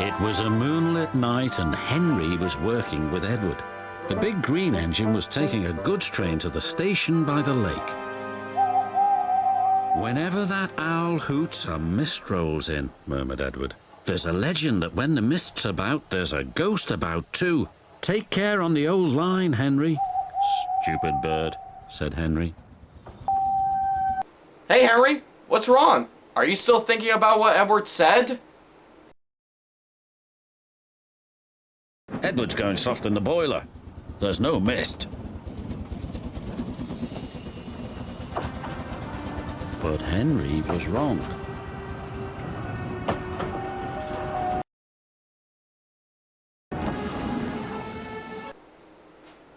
It was a moonlit night and Henry was working with Edward. The big green engine was taking a goods train to the station by the lake. Whenever that owl hoots, a mist rolls in, murmured Edward. There's a legend that when the mist's about, there's a ghost about too. Take care on the old line, Henry. Stupid bird, said Henry. Hey, Henry, what's wrong? Are you still thinking about what Edward said? Edward's going soft in the boiler. There's no mist. But Henry was wrong.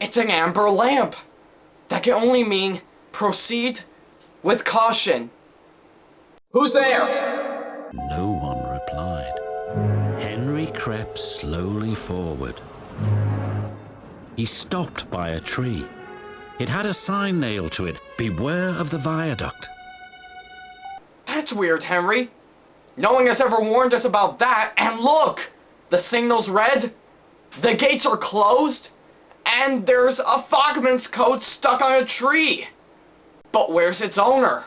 It's an amber lamp. That can only mean proceed with caution. Who's there? No one replied. Henry crept slowly forward. He stopped by a tree. It had a sign nailed to it, "Beware of the viaduct." That's weird, Henry. No one has ever warned us about that, and look! The signal's red, the gates are closed, and there's a fogman's coat stuck on a tree. But where's its owner?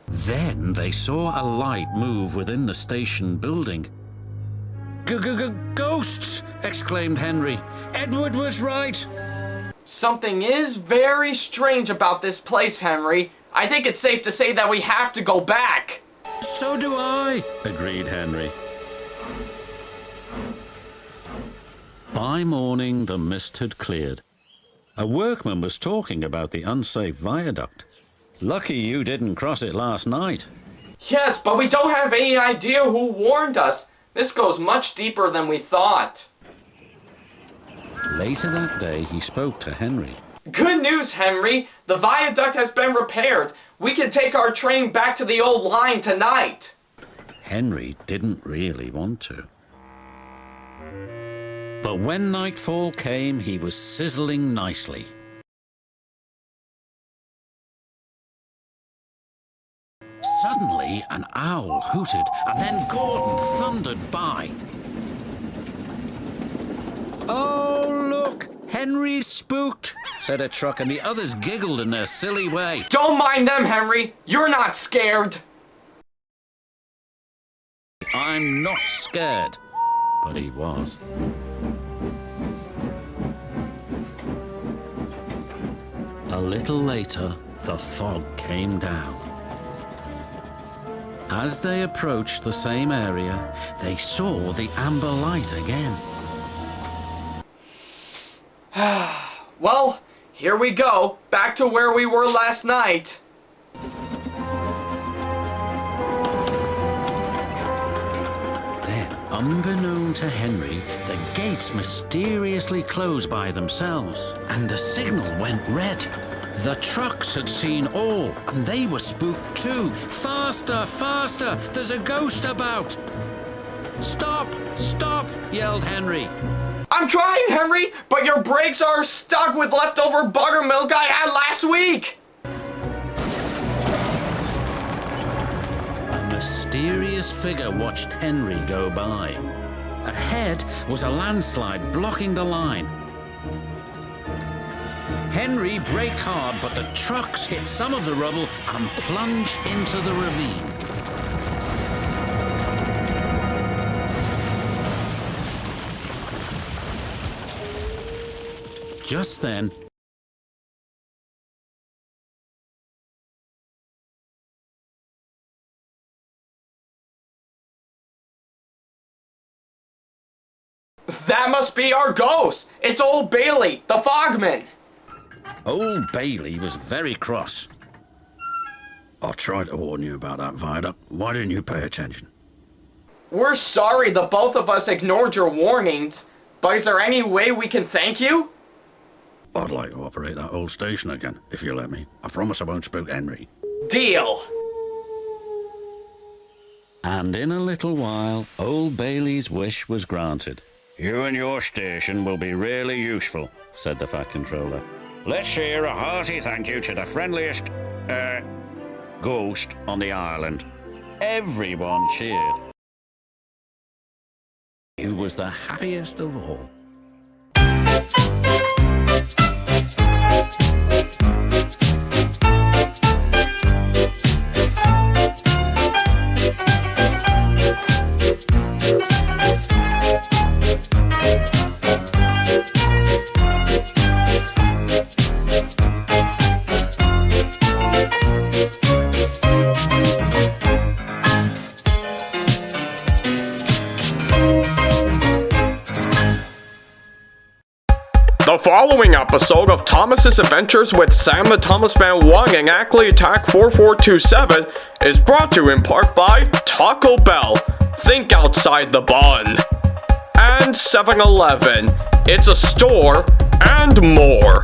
Then they saw a light move within the station building. Ghosts! Exclaimed Henry. Edward was right. Something is very strange about this place, Henry. I think it's safe to say that we have to go back. So do I, agreed Henry. By morning, the mist had cleared. A workman was talking about the unsafe viaduct. Lucky you didn't cross it last night. Yes, but we don't have any idea who warned us. This goes much deeper than we thought. Later that day, he spoke to Henry. Good news, Henry. The viaduct has been repaired. We can take our train back to the old line tonight. Henry didn't really want to. But when nightfall came, he was sizzling nicely. Suddenly, an owl hooted, and then Gordon thundered by. Oh, look! Henry's spooked, said a truck, and the others giggled in their silly way. Don't mind them, Henry. You're not scared. I'm not scared. But he was. A little later, the fog came down. As they approached the same area, they saw the amber light again. Well, here we go, back to where we were last night. Then, unbeknown to Henry, the gates mysteriously closed by themselves, and the signal went red. The trucks had seen all, and they were spooked too. Faster, faster, there's a ghost about. Stop, stop, yelled Henry. I'm trying, Henry, but your brakes are stuck with leftover buttermilk I had last week. A mysterious figure watched Henry go by. Ahead was a landslide blocking the line. Henry braked hard, but the trucks hit some of the rubble and plunged into the ravine. Just then, that must be our ghost. It's old Bailey, the fogman. Old Bailey was very cross. I tried to warn you about that viaduct. Why didn't you pay attention? We're sorry the both of us ignored your warnings, but is there any way we can thank you? I'd like to operate that old station again, if you let me. I promise I won't spook Henry. Deal! And in a little while, Old Bailey's wish was granted. You and your station will be really useful, said the Fat Controller. Let's hear a hearty thank you to the friendliest, ghost on the island. Everyone cheered. He was the happiest of all. The following episode of Thomas's Adventures with SamTheThomasFan1 and Ackleyattack4427 is brought to you in part by Taco Bell, think outside the bun, and 7-Eleven, it's a store, and more.